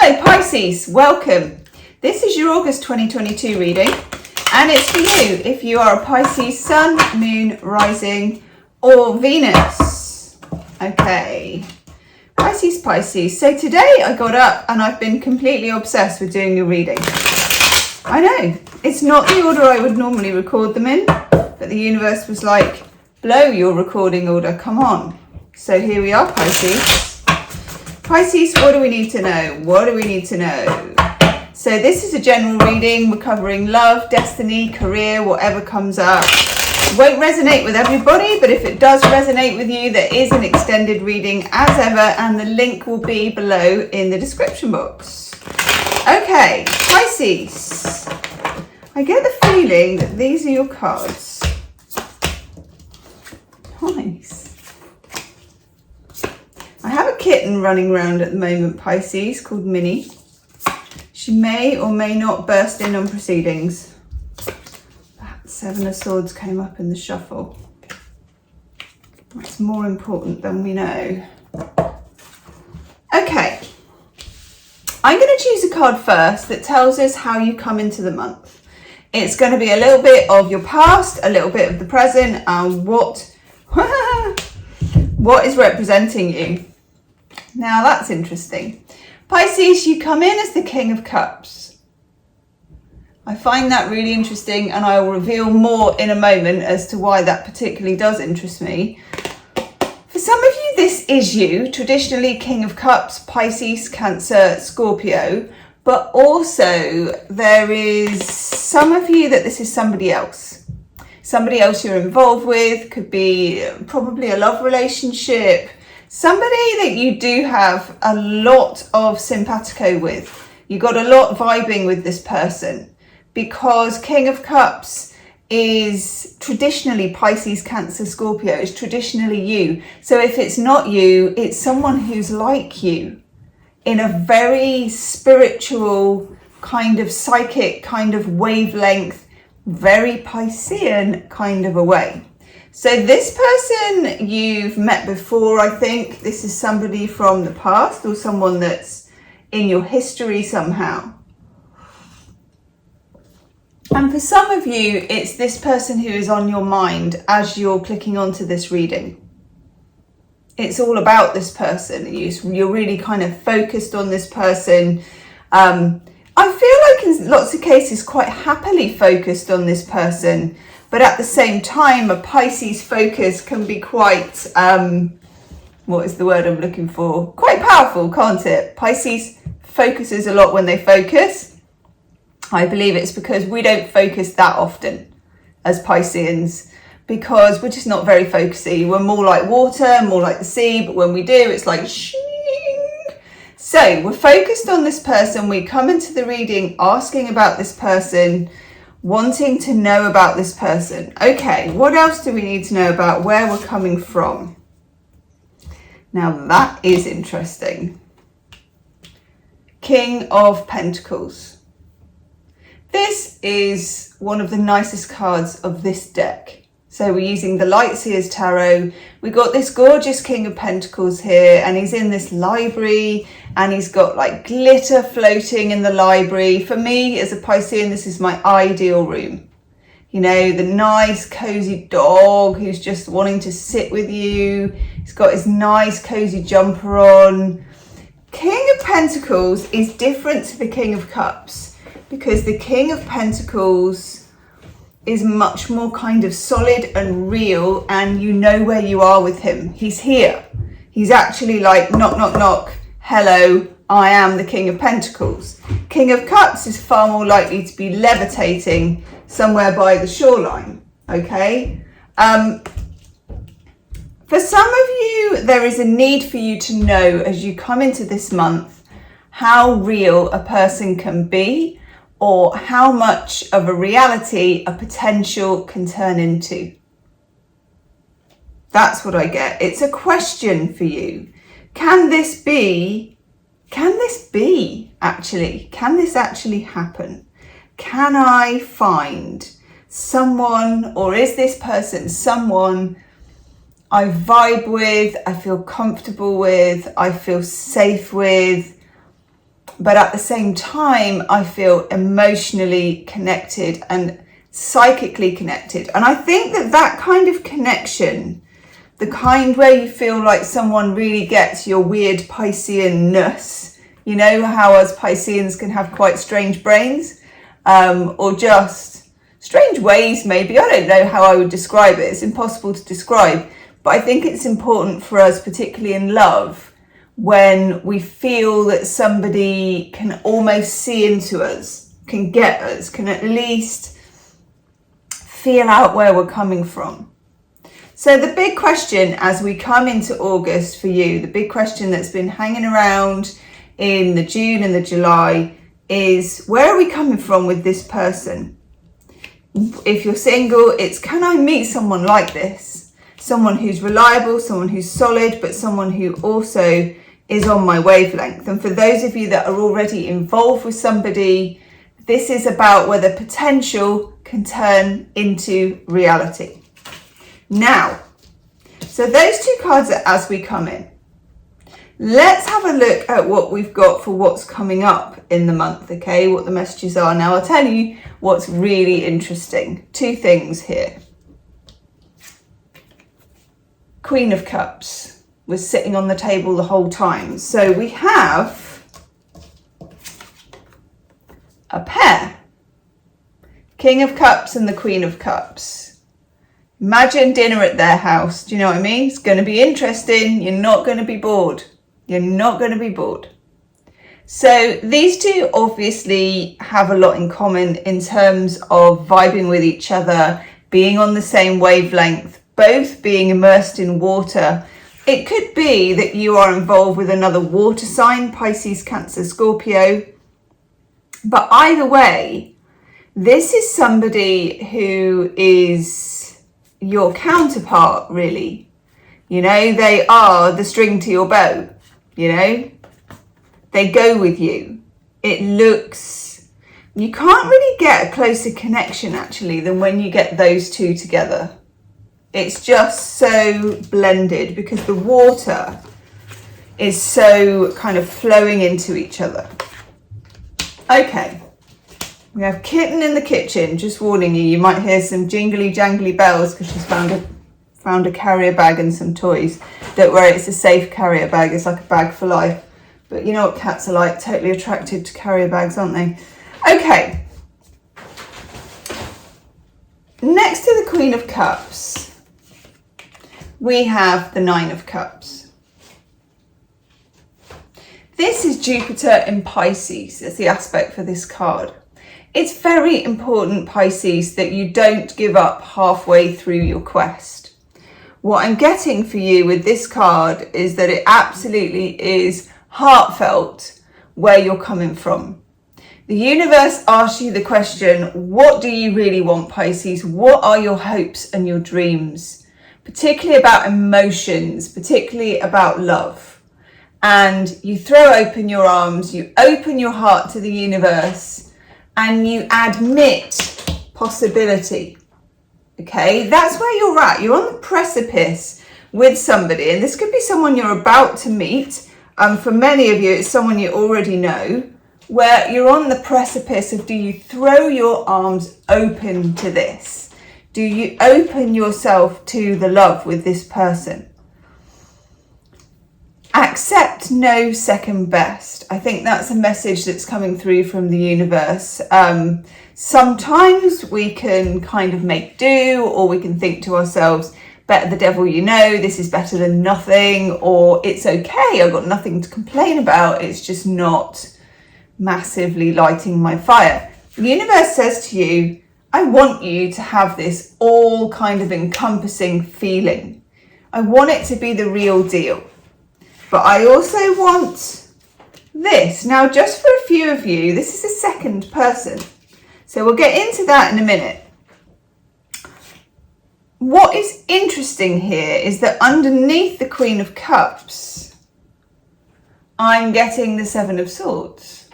Hello Pisces, welcome. This is your August 2022 reading and it's for you if you are a Pisces Sun, Moon, Rising or Venus. Okay, Pisces. So today I got up and I've been completely obsessed with doing your reading. I know, it's not the order I would normally record them in, but the universe was like, blow your recording order, come on. So here we are, Pisces. Pisces, what do we need to know? What do we need to know? So this is a general reading. We're covering love, destiny, career, whatever comes up. It won't resonate with everybody, but if it does resonate with you, there is an extended reading as ever, and the link will be below in the description box. Okay, Pisces. I get the feeling that these are your cards. Nice. I have a kitten running around at the moment, Pisces, called Minnie. She may or may not burst in on proceedings. That Seven of Swords came up in the shuffle. That's more important than we know. Okay. I'm going to choose a card first that tells us how you come into the month. It's going to be a little bit of your past, a little bit of the present, and what is representing you. Now that's interesting. Pisces, you come in as the King of Cups. I find that really interesting, and I will reveal more in a moment as to why that particularly does interest me. For some of you, this is you, traditionally King of Cups, Pisces, Cancer, Scorpio, but also there is some of you that this is somebody else. Somebody else you're involved with, could be probably a love relationship, somebody that you do have a lot of simpatico with. You got a lot vibing with this person because King of Cups is traditionally Pisces, Cancer, Scorpio. It's traditionally you. So if it's not you, it's someone who's like you in a very spiritual kind of psychic kind of wavelength, very Piscean kind of a way. So this person you've met before, I think. This is somebody from the past or someone that's in your history somehow. And for some of you, it's this person who is on your mind as you're clicking onto this reading. It's all about this person. You're really kind of focused on this person. I feel like in lots of cases quite happily focused on this person. But at the same time, a Pisces focus can be quite, what is the word I'm looking for? Quite powerful, can't it? Pisces focuses a lot when they focus. I believe it's because we don't focus that often as Pisceans because we're just not very focusy. We're more like water, more like the sea, but when we do, it's like shing. So we're focused on this person. We come into the reading asking about this person, wanting to know about this person. Okay, what else do we need to know about where we're coming from? Now that is interesting. King of Pentacles. This is one of the nicest cards of this deck. So we're using the Lightseers Tarot. We got this gorgeous King of Pentacles here, and he's in this library, and he's got like glitter floating in the library. For me, as a Piscean, this is my ideal room. You know, the nice cozy dog who's just wanting to sit with you. He's got his nice cozy jumper on. King of Pentacles is different to the King of Cups because the King of Pentacles is much more kind of solid and real, and you know where you are with him. He's here. He's actually like knock, knock, knock. Hello, I am the King of Pentacles. King of Cups is far more likely to be levitating somewhere by the shoreline. Okay. For some of you, there is a need for you to know as you come into this month how real a person can be, or how much of a reality a potential can turn into. That's what I get. It's a question for you. Can this actually happen? Can I find someone, or is this person someone I vibe with, I feel comfortable with, I feel safe with, but at the same time, I feel emotionally connected and psychically connected. And I think that that kind of connection, the kind where you feel like someone really gets your weird Piscean-ness, you know how us Pisceans can have quite strange brains, or just strange ways maybe. I don't know how I would describe it. It's impossible to describe. But I think it's important for us, particularly in love, when we feel that somebody can almost see into us, can get us, can at least feel out where we're coming from. So the big question as we come into August for you, the big question that's been hanging around in the June and the July is, where are we coming from with this person? If you're single, it's, can I meet someone like this? Someone who's reliable, someone who's solid, but someone who also is on my wavelength. And for those of you that are already involved with somebody, this is about whether potential can turn into reality. Now, so those two cards are as we come in. Let's have a look at what we've got for what's coming up in the month, okay? What the messages are. Now, I'll tell you what's really interesting. Two things here. Queen of Cups was sitting on the table the whole time. So we have a pair. King of Cups and the Queen of Cups. Imagine dinner at their house. Do you know what I mean? It's going to be interesting. You're not going to be bored. You're not going to be bored. So these two obviously have a lot in common in terms of vibing with each other, being on the same wavelength, both being immersed in water. It could be that you are involved with another water sign, Pisces, Cancer, Scorpio. But either way, this is somebody who is your counterpart, really. You know, they are the string to your bow, you know. They go with you. It looks, you can't really get a closer connection actually than when you get those two together. It's just so blended because the water is so kind of flowing into each other. Okay, we have Kitten in the kitchen. Just warning you, you might hear some jingly jangly bells because she's found a carrier bag and some toys. Don't worry, it's a safe carrier bag. It's like a bag for life. But you know what cats are like, totally attracted to carrier bags, aren't they? Okay. Next to the Queen of Cups, we have the Nine of Cups. This is Jupiter in Pisces. That's the aspect for this card. It's very important, Pisces, that you don't give up halfway through your quest. What I'm getting for you with this card is that it absolutely is heartfelt where you're coming from. The universe asks you the question, what do you really want, Pisces? What are your hopes and your dreams? Particularly about emotions, particularly about love. And you throw open your arms, you open your heart to the universe, and you admit possibility. Okay, that's where you're at. You're on the precipice with somebody, and this could be someone you're about to meet. For many of you, it's someone you already know, where you're on the precipice of, do you throw your arms open to this? Do you open yourself to the love with this person? Accept no second best. I think that's a message that's coming through from the universe. Sometimes we can kind of make do, or we can think to ourselves, better the devil you know, this is better than nothing, or it's okay, I've got nothing to complain about, it's just not massively lighting my fire. The universe says to you, I want you to have this all kind of encompassing feeling. I want it to be the real deal. But I also want this. Now, just for a few of you, this is a second person. So we'll get into that in a minute. What is interesting here is that underneath the Queen of Cups, I'm getting the Seven of Swords.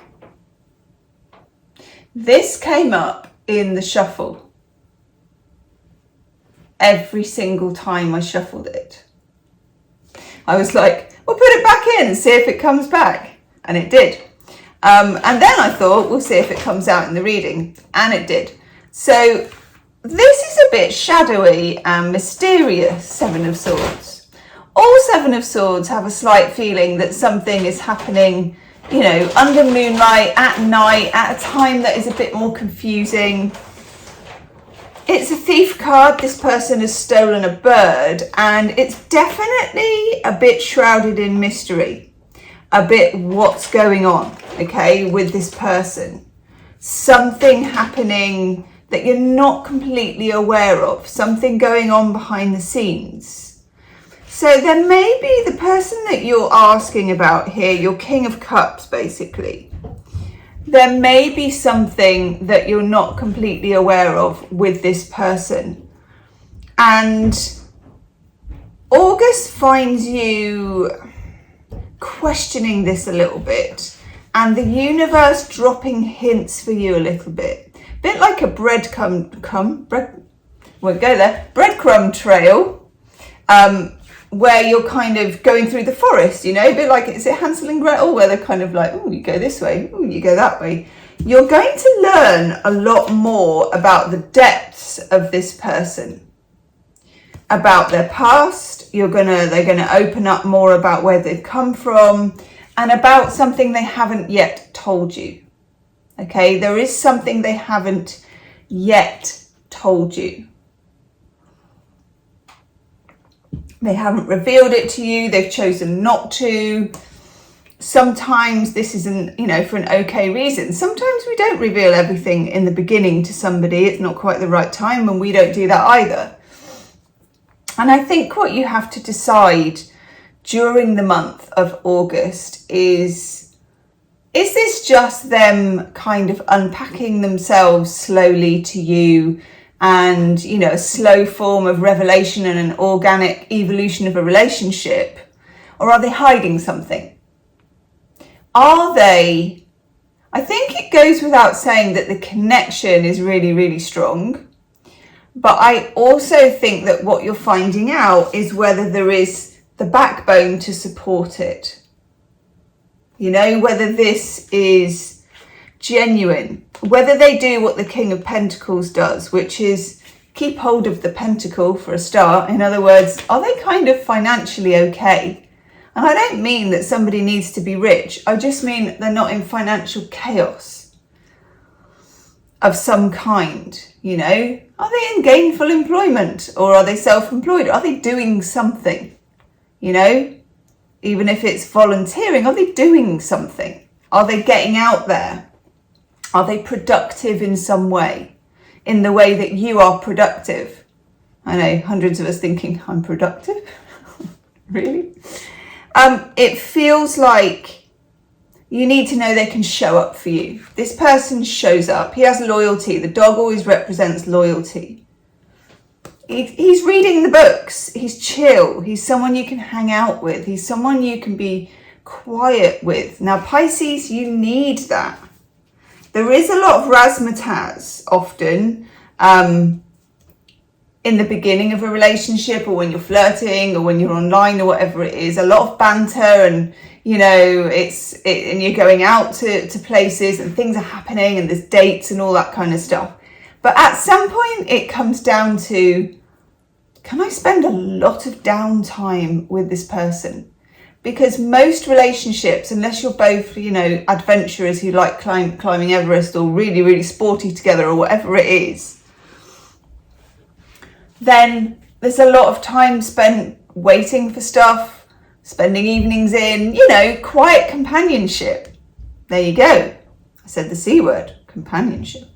This came up in the shuffle. Every single time I shuffled it, I was like, we'll put it back in and see if it comes back. And it did. And then I thought, we'll see if it comes out in the reading. And it did. So this is a bit shadowy and mysterious, Seven of Swords. All Seven of Swords have a slight feeling that something is happening, you know, under moonlight, at night, at a time that is a bit more confusing. It's a thief card. This person has stolen a bird, and it's definitely a bit shrouded in mystery. A bit what's going on, okay, with this person. Something happening that you're not completely aware of. Something going on behind the scenes. So there may be the person that you're asking about here, your King of Cups, basically. There may be something that you're not completely aware of with this person. And August finds you questioning this a little bit, and the universe dropping hints for you a little bit. Bit like a breadcrumb trail, where you're kind of going through the forest, you know, a bit like, is it Hansel and Gretel, where they're kind of like, oh, you go this way, oh, you go that way. You're going to learn a lot more about the depths of this person, about their past. They're gonna open up more about where they've come from and about something they haven't yet told you. Okay, there is something they haven't yet told you. They haven't revealed it to you. They've chosen not to. Sometimes this isn't, you know, for an okay reason. Sometimes we don't reveal everything in the beginning to somebody. It's not quite the right time, and we don't do that either. And I think what you have to decide during the month of August is this just them kind of unpacking themselves slowly to you, and, you know, a slow form of revelation and an organic evolution of a relationship? Or are they hiding something? Are they, I think it goes without saying that the connection is really, really strong. But I also think that what you're finding out is whether there is the backbone to support it. You know, whether this is genuine, whether they do what the King of Pentacles does, which is keep hold of the pentacle for a start. In other words, are they kind of financially okay? And I don't mean that somebody needs to be rich. I just mean they're not in financial chaos of some kind, you know? Are they in gainful employment, or are they self-employed? Are they doing something, you know? Even if it's volunteering, are they doing something? Are they getting out there? Are they productive in some way? In the way that you are productive? I know, hundreds of us thinking, I'm productive? Really? It feels like you need to know they can show up for you. This person shows up. He has loyalty. The dog always represents loyalty. He's reading the books. He's chill. He's someone you can hang out with. He's someone you can be quiet with. Now, Pisces, you need that. There is a lot of razzmatazz often in the beginning of a relationship, or when you're flirting, or when you're online, or whatever it is. A lot of banter, and, you know, and you're going out to places, and things are happening, and there's dates and all that kind of stuff. But at some point it comes down to, can I spend a lot of downtime with this person? Because most relationships, unless you're both, you know, adventurers who like climbing Everest, or really, really sporty together, or whatever it is, then there's a lot of time spent waiting for stuff, spending evenings in, you know, quiet companionship. There you go. I said the C word, companionship.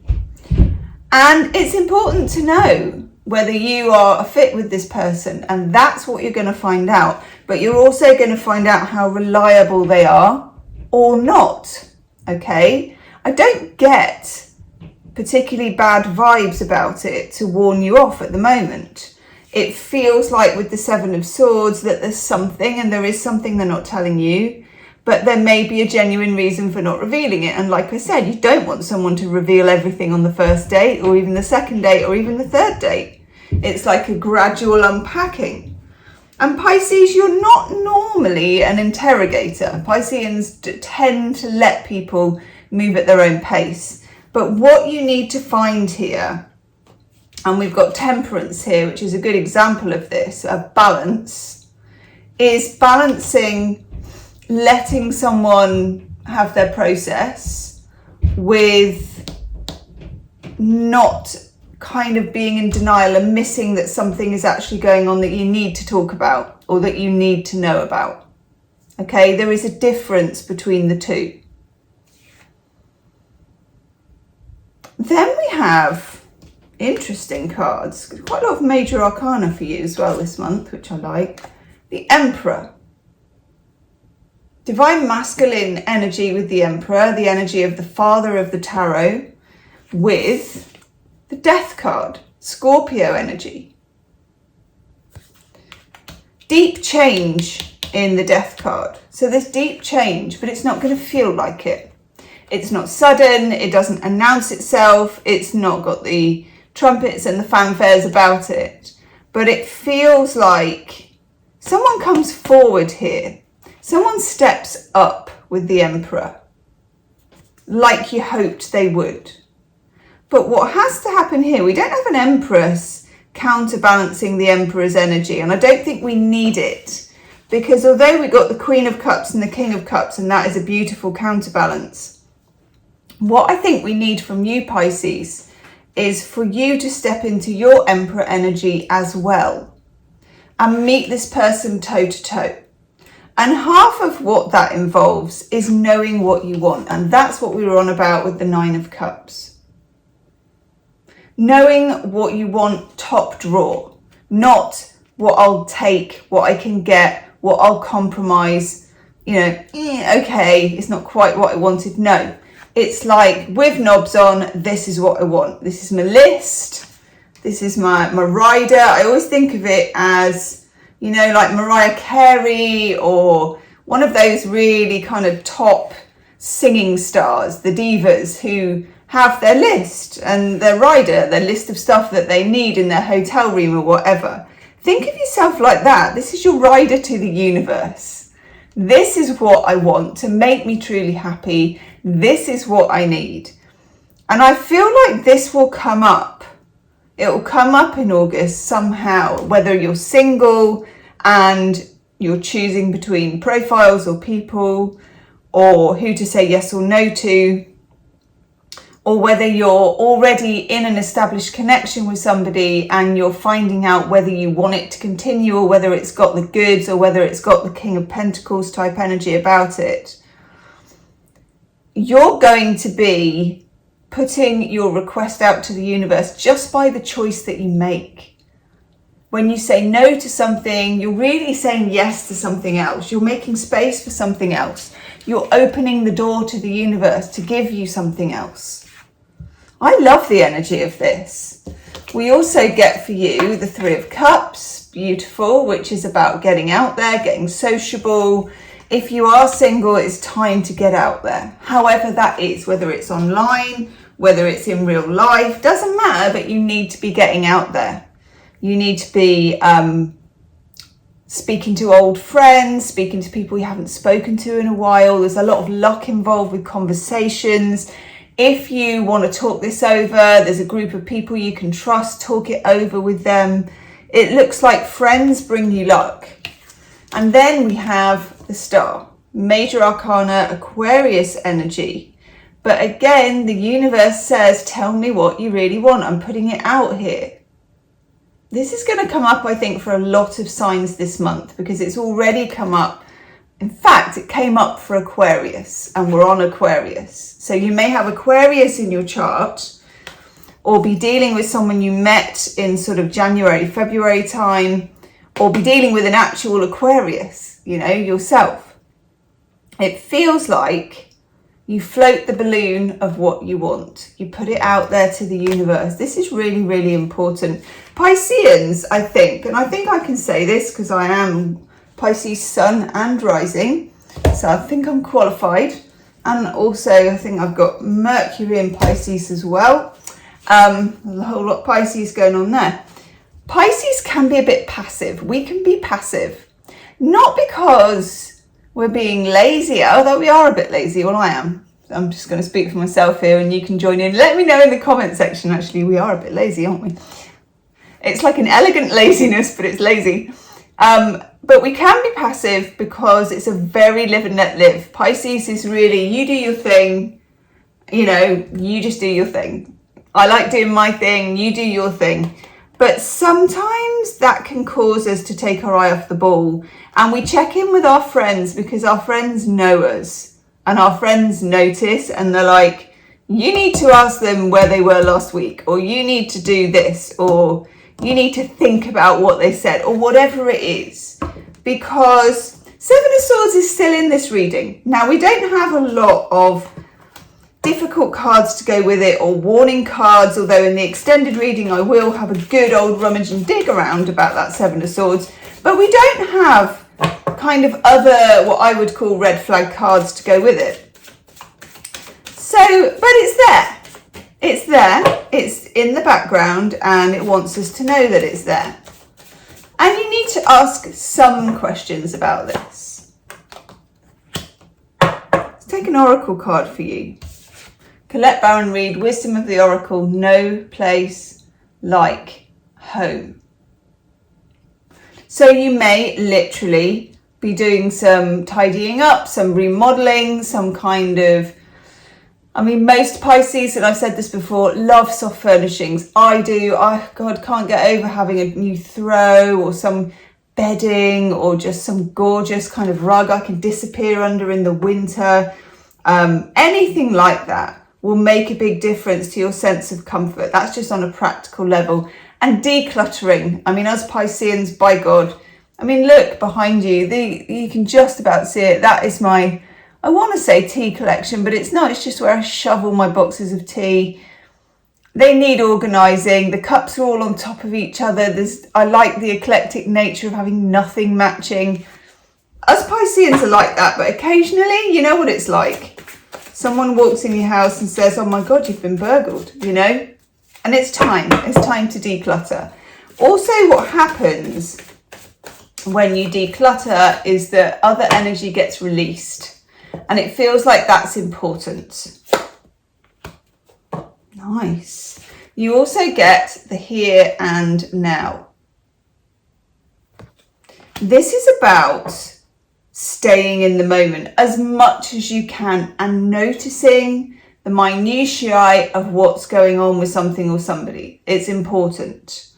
And it's important to know whether you are a fit with this person, and that's what you're going to find out. But you're also going to find out how reliable they are or not, okay? I don't get particularly bad vibes about it to warn you off at the moment. It feels like with the Seven of Swords that there's something, and there is something they're not telling you, but there may be a genuine reason for not revealing it. And like I said, you don't want someone to reveal everything on the first date, or even the second date, or even the third date. It's like a gradual unpacking. And Pisces, you're not normally an interrogator. Pisceans tend to let people move at their own pace. But what you need to find here, and we've got Temperance here, which is a good example of this, a balance, is balancing letting someone have their process with not kind of being in denial and missing that something is actually going on that you need to talk about or that you need to know about. Okay, there is a difference between the two. Then we have interesting cards, quite a lot of major arcana for you as well this month, which I like. The Emperor. Divine masculine energy with the Emperor, the energy of the father of the tarot, with the Death card, Scorpio energy. Deep change in the Death card. So there's deep change, but it's not going to feel like it. It's not sudden, it doesn't announce itself, it's not got the trumpets and the fanfares about it. But it feels like someone comes forward here. Someone steps up with the Emperor, like you hoped they would. But what has to happen here, we don't have an Empress counterbalancing the Emperor's energy, and I don't think we need it, because although we got the Queen of Cups and the King of Cups, and that is a beautiful counterbalance, what I think we need from you, Pisces, is for you to step into your Emperor energy as well and meet this person toe to toe. And half of what that involves is knowing what you want. And that's what we were on about with the Nine of Cups. Knowing what you want top drawer, not what I'll take, what I can get, what I'll compromise, okay, it's not quite what I wanted. No, it's like with knobs on, this is what I want. This is my list. This is my rider. I always think of it as, like Mariah Carey or one of those really kind of top singing stars, the divas who have their list and their rider, their list of stuff that they need in their hotel room or whatever. Think of yourself like that. This is your rider to the universe. This is what I want to make me truly happy. This is what I need. And I feel like this will come up. It will come up in August somehow, whether you're single and you're choosing between profiles or people, or who to say yes or no to, or whether you're already in an established connection with somebody and you're finding out whether you want it to continue or whether it's got the goods or whether it's got the King of Pentacles type energy about it. You're going to be putting your request out to the universe just by the choice that you make. When you say no to something, you're really saying yes to something else. You're making space for something else. You're opening the door to the universe to give you something else. I love the energy of this. We also get for you the Three of Cups, beautiful, which is about getting out there, getting sociable. If you are single, it's time to get out there. However that is, whether it's online, whether it's in real life, doesn't matter, but you need to be getting out there. You need to be speaking to old friends, speaking to people you haven't spoken to in a while. There's a lot of luck involved with conversations. If you want to talk this over, there's a group of people you can trust, talk it over with them. It looks like friends bring you luck. And then we have the Star, Major Arcana, Aquarius energy. But again, the universe says, tell me what you really want. I'm putting it out here. This is going to come up, I think, for a lot of signs this month because it's already come up. In fact, it came up for Aquarius and we're on Aquarius. So you may have Aquarius in your chart or be dealing with someone you met in sort of January, February time, or be dealing with an actual Aquarius, yourself. It feels like you float the balloon of what you want. You put it out there to the universe. This is really, really important. Pisceans, I think, and I think I can say this because I am Pisces sun and rising. So I think I'm qualified. And also I think I've got Mercury in Pisces as well. There's a whole lot of Pisces going on there. Pisces can be a bit passive. We can be passive, not because we're being lazy, although we are a bit lazy. Well, I am. I'm just going to speak for myself here and you can join in. Let me know in the comment section. Actually, we are a bit lazy, aren't we? It's like an elegant laziness, but it's lazy. But we can be passive because it's a very live and let live. Pisces is really, you do your thing, you know, you just do your thing. I like doing my thing, you do your thing. But sometimes that can cause us to take our eye off the ball. And we check in with our friends because our friends know us and our friends notice and they're like, you need to ask them where they were last week, or you need to do this, or you need to think about what they said, or whatever it is. Because Seven of Swords is still in this reading. Now, we don't have a lot of difficult cards to go with it or warning cards, although in the extended reading I will have a good old rummage and dig around about that Seven of Swords. But we don't have kind of other, what I would call red flag cards to go with it. So, but it's there. It's there. It's in the background and it wants us to know that it's there. And you need to ask some questions about this. Let's take an oracle card for you. Colette Baron Reid, Wisdom of the Oracle, no place like home. So you may literally be doing some tidying up, some remodeling, some kind of, I mean, most Pisces, and I've said this before, love soft furnishings. I do. God, can't get over having a new throw or some bedding or just some gorgeous kind of rug I can disappear under in the winter. Anything like that will make a big difference to your sense of comfort. That's just on a practical level. And decluttering. I mean, as Pisceans, by God, I mean, look behind you. You can just about see it. That is my, I want to say tea collection, but it's not. It's just where I shovel my boxes of tea. They need organising. The cups are all on top of each other. I like the eclectic nature of having nothing matching. Us Pisceans are like that, but occasionally, you know what it's like. Someone walks in your house and says, oh my God, you've been burgled, you know? And it's time to declutter. Also, what happens when you declutter is that other energy gets released and it feels like that's important. Nice. You also get the here and now. This is about staying in the moment as much as you can and noticing the minutiae of what's going on with something or somebody. It's important.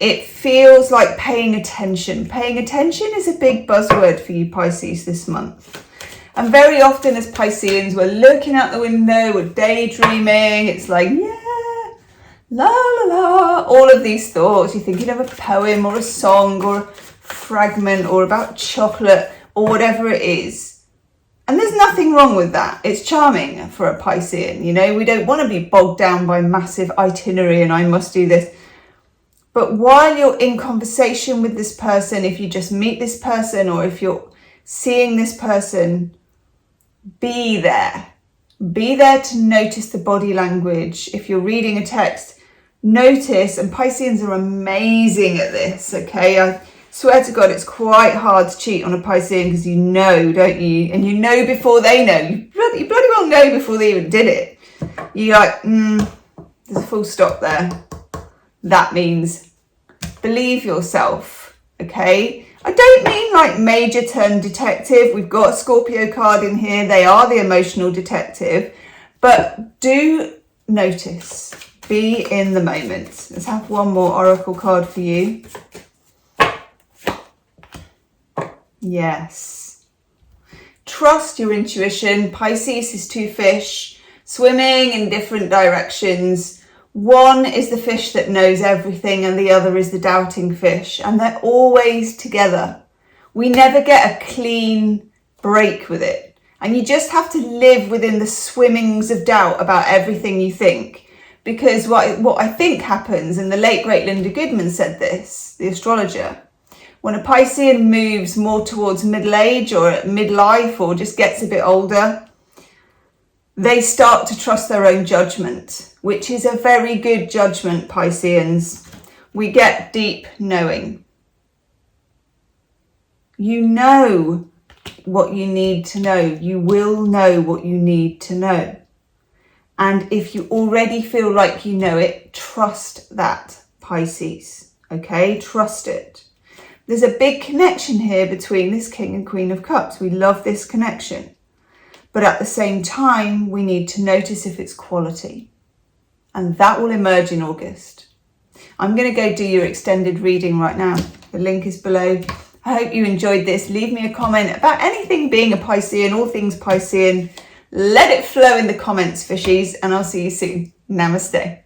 It feels like paying attention. Paying attention is a big buzzword for you Pisces this month. And very often as Pisceans, we're looking out the window, we're daydreaming. It's like, yeah, la la la, all of these thoughts. You're thinking of a poem or a song or a fragment or about chocolate or whatever it is. And there's nothing wrong with that. It's charming for a Piscean, you know. We don't want to be bogged down by massive itinerary and I must do this. But while you're in conversation with this person, if you just meet this person or if you're seeing this person, be there. Be there to notice the body language. If you're reading a text, notice, and Pisceans are amazing at this, okay? I swear to God, it's quite hard to cheat on a Piscean because you know, don't you? And you know before they know. You bloody well know before they even did it. You're like, there's a full stop there. That means believe yourself, okay? I don't mean like major turn detective. We've got a Scorpio card in here. They are the emotional detective. But do notice. Be in the moment. Let's have one more oracle card for you. Yes. Trust your intuition. Pisces is two fish swimming in different directions. One is the fish that knows everything and the other is the doubting fish. And they're always together. We never get a clean break with it. And you just have to live within the swimmings of doubt about everything you think. Because what I think happens, and the late great Linda Goodman said this, the astrologer, when a Piscean moves more towards middle age or midlife or just gets a bit older, they start to trust their own judgment, which is a very good judgment, Pisceans. we get deep knowing. You know what you need to know. You will know what you need to know. And if you already feel like you know it, trust that, Pisces. Okay, trust it. There's a big connection here between this King and Queen of Cups. We love this connection. But at the same time, we need to notice if it's quality. And that will emerge in August. I'm going to go do your extended reading right now. The link is below. I hope you enjoyed this. Leave me a comment about anything being a Piscean, all things Piscean. Let it flow in the comments, fishies, and I'll see you soon. Namaste.